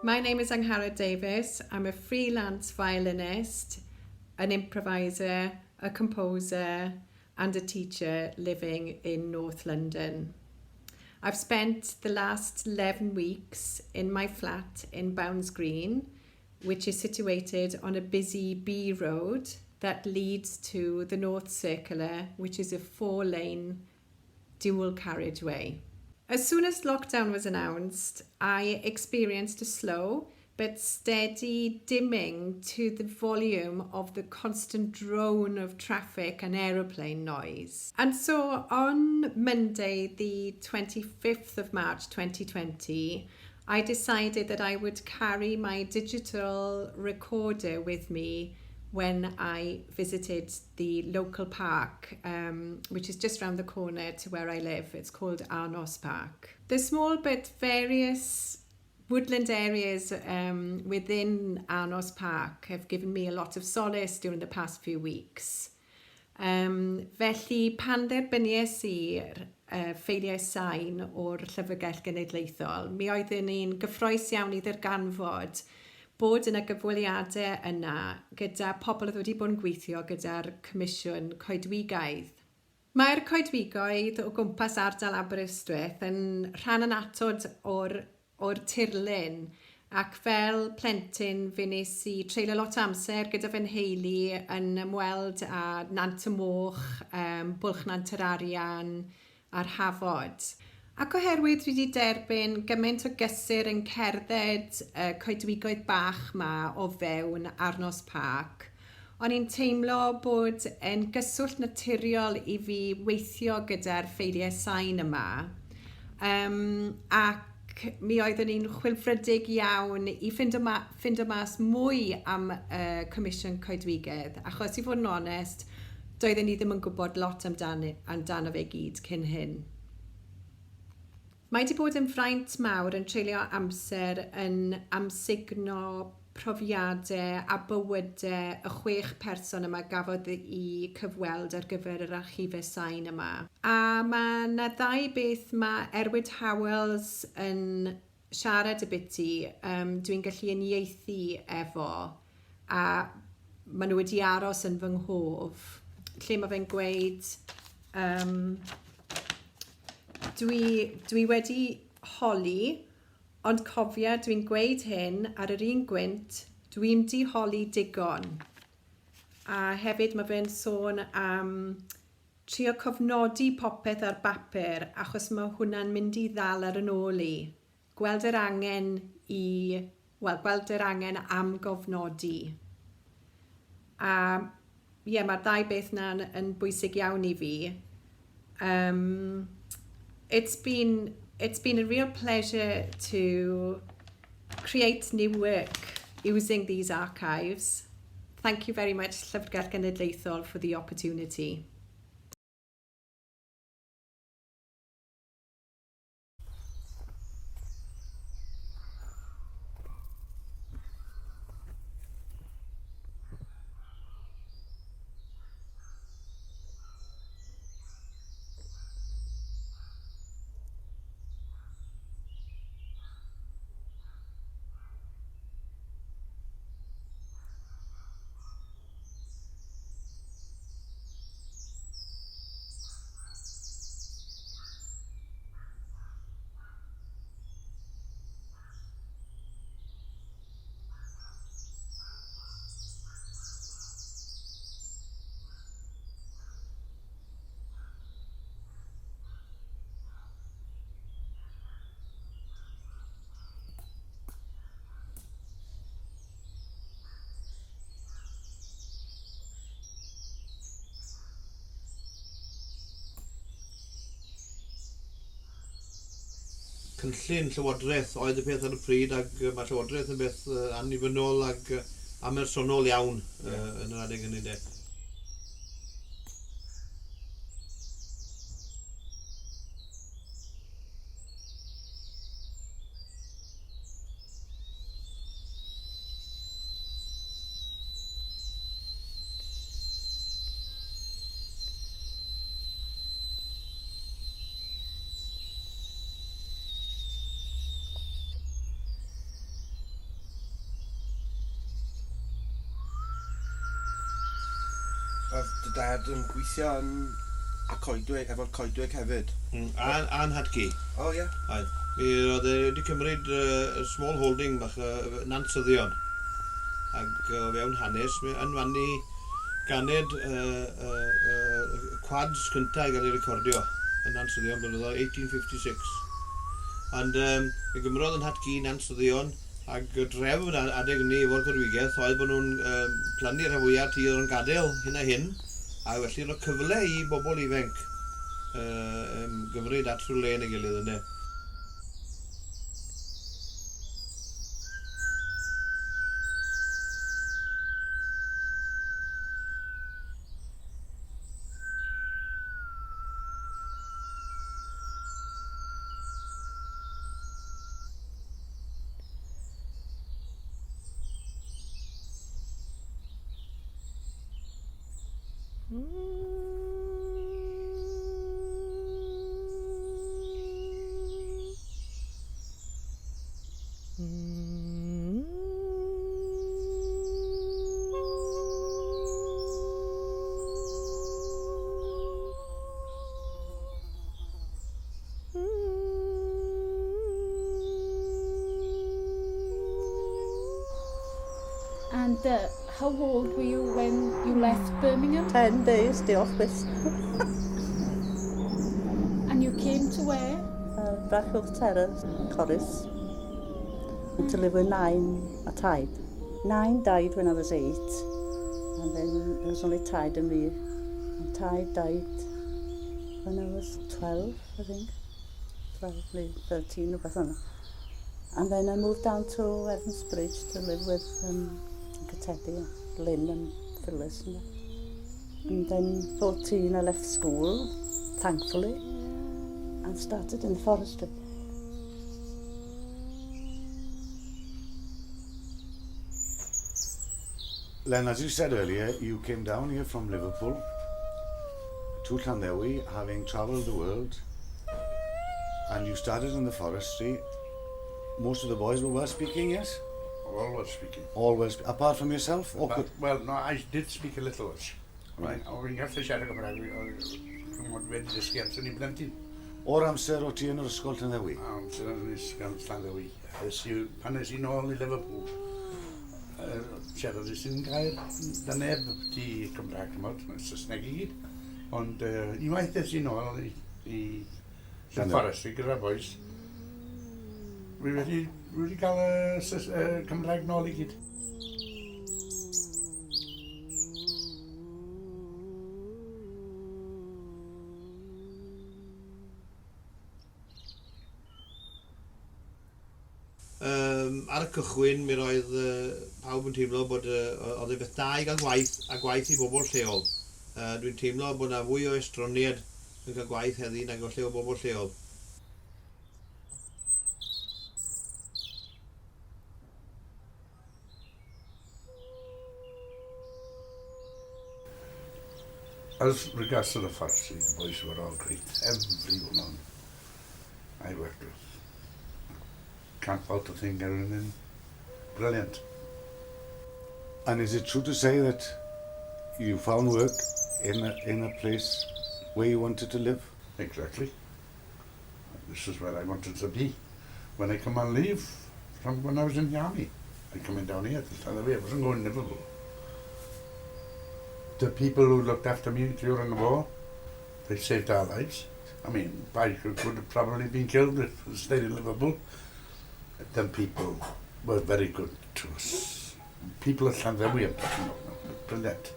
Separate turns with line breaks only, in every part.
My name is Angharad Davies. I'm a freelance violinist, an improviser, a composer, and a teacher living in North London. I've spent the last 11 weeks in my flat in Bounds Green, which is situated on a busy B road that leads to the North Circular, which is a 4-lane dual carriageway. As soon as lockdown was announced, I experienced a slow but steady dimming to the volume of the constant drone of traffic and aeroplane noise. And so on Monday, the 25th of March 2020, I decided that I would carry my digital recorder with me when I visited the local park, which is just around the corner to where I live. It's called Arnos Park. The small but various woodland areas within Arnos Park have given me a lot of solace during the past few weeks. Felly panderbyniais i'r ffeiliau sain o'r Llyfrgell Genedlaethol. Mi oeddwn ni'n gyffrous iawn i ddarganfod bod yna gyfweliadau yna gyda pobl oedd wedi bod yn gweithio gyda'r Comisiwn Coedwigaidd. Mae'r coedwigoedd o gwmpas ardal Aberystwyth yn rhan anatod o'r tirlun, ac fel plentyn fe nes i treulio lot o amser gyda fy nheulu yn ymweld â Nant y Moch, Bwlch Nant yr Arian a'r Hafod. Ac oherwydd dwi wedi derbyn gymaint o gysur yn cerdded coedwigoedd bach ma o fewn Arnos Park, o'n i'n teimlo bod yn gyswllt naturiol i fi weithio gyda'r ffeiliau sain yma, ac mi oeddwn ni'n chwilfrydig iawn i ffindo mas mwy am Comisiwn Coedwigaidd, achos i fod yn onest, doedden ni ddim yn gwybod lot amdano fe gyd cyn hyn. Mae wedi bod yn fraint mawr yn treulio amser yn amsugno profiadau a bywydau y 6 person yma gafodd i cyfweld ar gyfer yr archifau sain yma. A mae yna 2 beth mae Erwyd Howells yn siarad y biti dwi'n gallu uniaethu efo, a maen nhw wedi aros yn fy nghof, lle mae fe'n gweud dwi wedi holi, ond cofia dwi'n gweud hyn ar yr un gwynt, dwi'n di holi digon. A hefyd mae fe'n sôn am trio cofnodi popeth ar bapur, achos mae hwnna'n mynd i ddal ar yn ôl i. Gweld yr angen am gofnodi. A mae'r 2 beth yna yn bwysig iawn i fi. It's been a real pleasure to create new work using these archives. Thank you very much, Llyfrgell Genedlaethol, for the opportunity.
Cynllun Llywodraeth oedd y peth ar y pryd, ac mae Llywodraeth yn beth annibynnol ac amersonol iawn yn yr adeg hynny de.
dad yn gweithio yn a coedwig, efo'r coedwig hefyd.
A'n hadgu.
O, ie.
Oedd. Mi oedd wedi cymryd small holding bach nansyddion. Ac o fewn hanes, yn fannu ganed quads cyntaf i gael ei recordio yn nansyddion blynyddoedd 1856. Ond mi gymrodd yn hadgu nansyddion ac drefn adeg ni efo'r goedwigaeth oedd bod nhw'n plannu rhan fwyaf tir yn gadael hyn a hyn a felly roedd cyfle i bobl ifanc gymryd at rhyw le yn ei gilydd yna.
And how old were you when you left Birmingham?
10 days, diolch byth.
And you came to where?
Brachwch Terrace, Corris. And to live with 9 a tide. 9 died when I was 8. And then there was only Tide and me. And Tide died when I was 12, I think. 12, 13, or something. And then I moved down to Evansbridge to live with Teddy, Lynn and Phyllis. And then 14 I left school, thankfully, and started in forestry.
Len, as you said earlier, you came down here from Liverpool to Llandewi, having travelled the world, and you started in the forestry. Most of the boys were well speaking, yes?
All Welsh speaking.
All Welsh, apart from yourself?
Well, no, I did speak a little Welsh.
Right.
Fi'n gallu siarad Gymraeg, oedd wedi dysgu amser ni'n blentyn.
O'r amser o ti yn yr ysgol Llandewi?
Amser yn ysgol Llandewi. Pan nes i nôl i Liverpool, siarad sy'n gair da neb ti Cymraeg, Saesneg i gyd. Ond unwaith nes i nôl i forestry gyda'r boys, Wi wedi cael Cymraeg nôl i gyd.
Ar y cychwyn, mi roedd pawb yn teimlo bod oedd e beth da i gael gwaith a gwaith i bobl lleol. Dwi'n teimlo bod yna fwy o estroniad yn cael gwaith heddi nag o lle o bobl lleol.
As regards to the forestry, the boys were all great. Every one I worked with. Can't fault a thing, everything brilliant.
And is it true to say that you found work in a place where you wanted to live?
Exactly. This is where I wanted to be. When I come on leave from when I was in the army, I come in down here to Llandewi. I wasn't going to Liverpool. The people who looked after me during the war, they saved our lives. I mean, I could have probably been killed if I stayed in Liverpool. Them people were very good to us. People at Llandewi I'm talking about now, brilliant.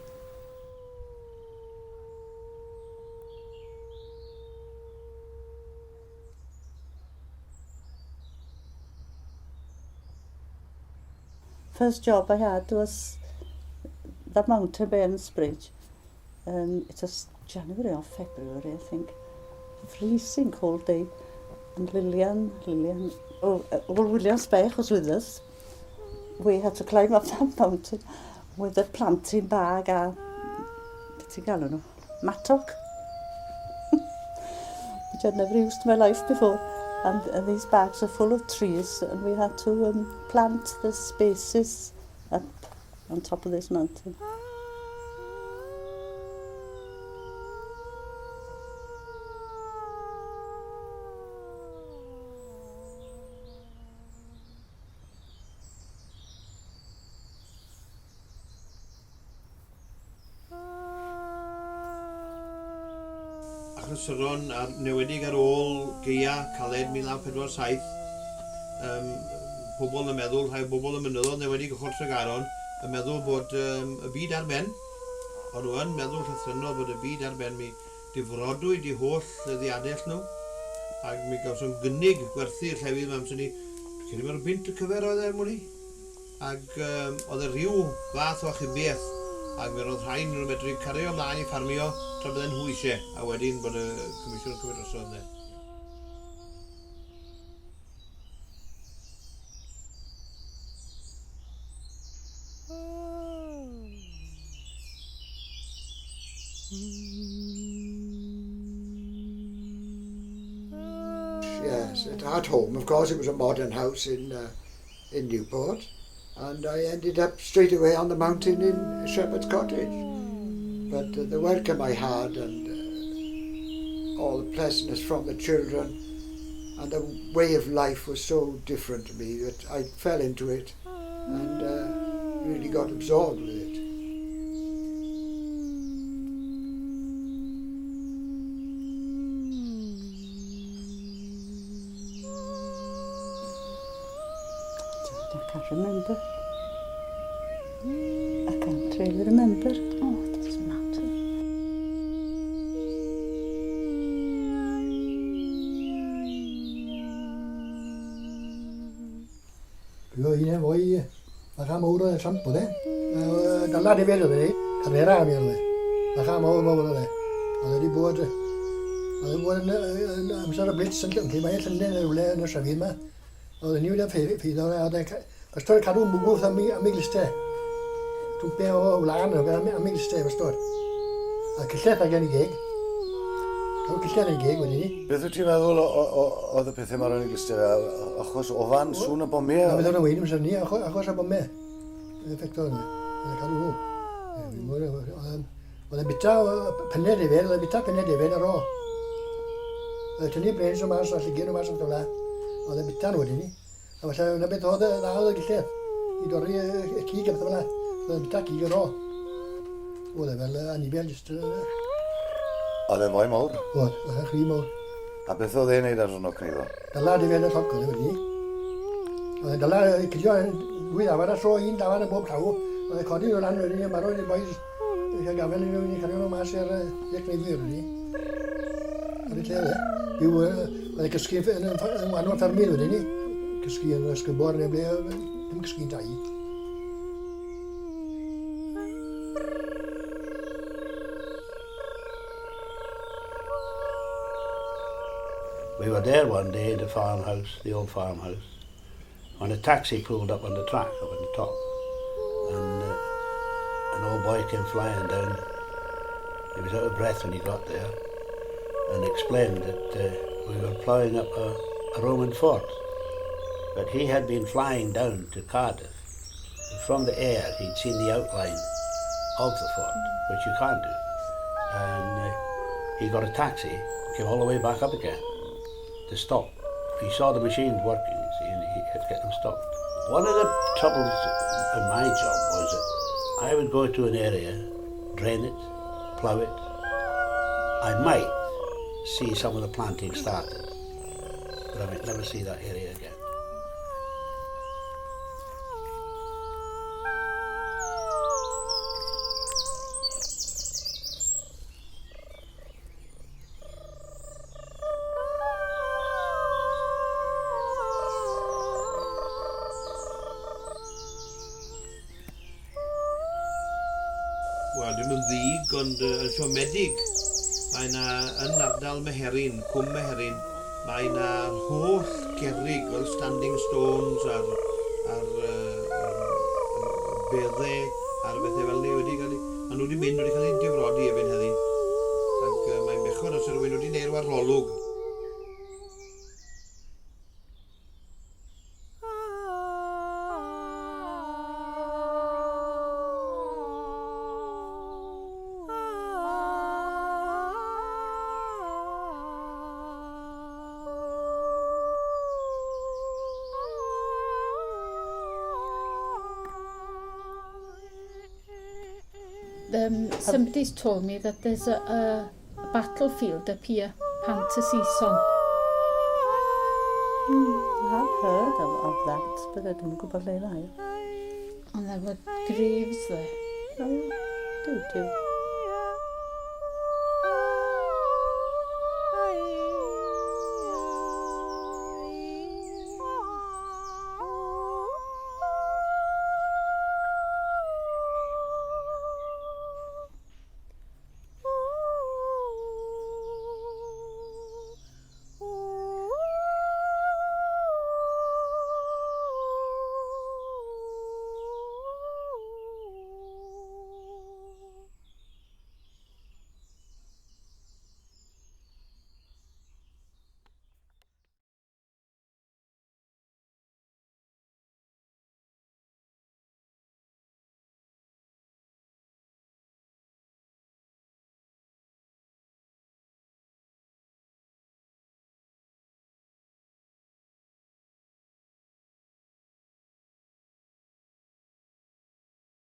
First job I had was that mountain by Evansbridge. It was January or February, I think. Freezing cold day. And William Spech was with us. We had to climb up that mountain with a planting bag a mattock, which I'd never used in my life before. And these bags are full of trees, and we had to plant the spaces up on top of this mountain.
achlysuron ar newedig ar ôl geia caled 1947. Pobl yn meddwl, rhai bobl yn mynyddodd newedig ochr Tregaron, yn meddwl bod y byd ar ben. Ond nhw yn meddwl llythrynol bod y byd ar ben mi difrodwyd i holl ddeiadell nhw. Ac mi gawson gynnig gwerthu'r llefydd yma amser ni. Cyn i mae'r bint y cyfer oedd e mwyn i. Ac oedd e rhyw fath o achubiaeth. Ac mi roedd rhain nhw'n medru cario ymlaen i ffarmio tra bydden nhw eisiau. A wedyn bod y Comisiwn yn cymryd drosodd ne.
Yes, at home, of course, it was a modern house in Newport, and I ended up straight away on the mountain in Shepherd's Cottage. But the welcome I had and all the pleasantness from the children and the way of life was so different to me that I fell into it and really got absorbed with it.
I can't remember. I can't really remember. Oh, it doesn't matter.
Rồi nè, voi là khá mẫu đó sắm bữa đấy. Đã lá đi về rồi đấy, cả về ra miếng rồi. Là khá mẫu rồi đấy. Rồi đi bùa rồi. Rồi bùa nó sao nó biết sinh trưởng thì mấy sinh lên rồi nó sẽ biến mà. Rồi nếu đã phải đó là đây cái story cả đúng bùa tham mi liste. Tung peo lá nữa cái mi liste cái story. Cái xe ta gen gig. Cái xe này gig vậy đi.
Beth wyt ti'n meddwl oedd y pethau mae'r unig listio achos o fan sŵn y bomau?
A byddwn nhw wedi mynd ni achos y bomau. Effector yna. Cadw nhw. Oedd yn bita pennau defyd, oedd yn bita pennau defyd ar ôl. Oedd tynnu brains o mas, a llygyn o mas o'r dola. Oedd yn bita nhw wedi ni. A falle yna beth oedd y dda oedd y gilledd. I dorri y cig ar ddefyla. Oedd yn bita cig ar ôl. Oedd e fel anibel jyst.
Oedd e'n fwy mawr?
Oedd e'n chri mawr.
A beth oedd e'n neud ar hwnnw cniddo?
Dala defyd y lloc oedd e wedi ni. Oedd e'n dala cydio dwy ddafad a tro un ddafad yn bob llaw. Oedd e'n codi nhw lan wedi ni, marwyd i'r boes. Eisiau gafel nhw wedi cario nhw mas i'r iecnefwyr wedi ni. Ar y lle oedd e. Oedd e'n cysgu yn wanol ffermydd wedi ni. Cysgu yn ysgybor neu ble, ddim cysgu'n dau.
We were there one day at the farmhouse, the old farmhouse, when a taxi pulled up on the track up at the top, and an old boy came flying down. He was out of breath when he got there, and explained that we were ploughing up a Roman fort. But he had been flying down to Cardiff, and from the air he'd seen the outline of the fort, which you can't do. And he got a taxi, came all the way back up again to stop. He saw the machines working, you see, and he had to get them stopped. One of the troubles in my job was that I would go to an area, drain it, plough it. I might see some of the planting started, but I might never see that area again.
Wel, dim yn ddig, ond yn siomedig. Mae yna yn ardal Meherin, Cwm Meherin, mae yna holl gerrig fel standing stones a'r beddau a'r bethau fel ni wedi cael ei... Maen nhw wedi cael ei difrodi efo'n heddi. Ac mae'n bechod os ydw wedi neud warholwg.
Somebody's told me that there's a battlefield up here, Pant y Sison.
I have heard of that, but I don't gwybod le na.
And there were graves there.
Do.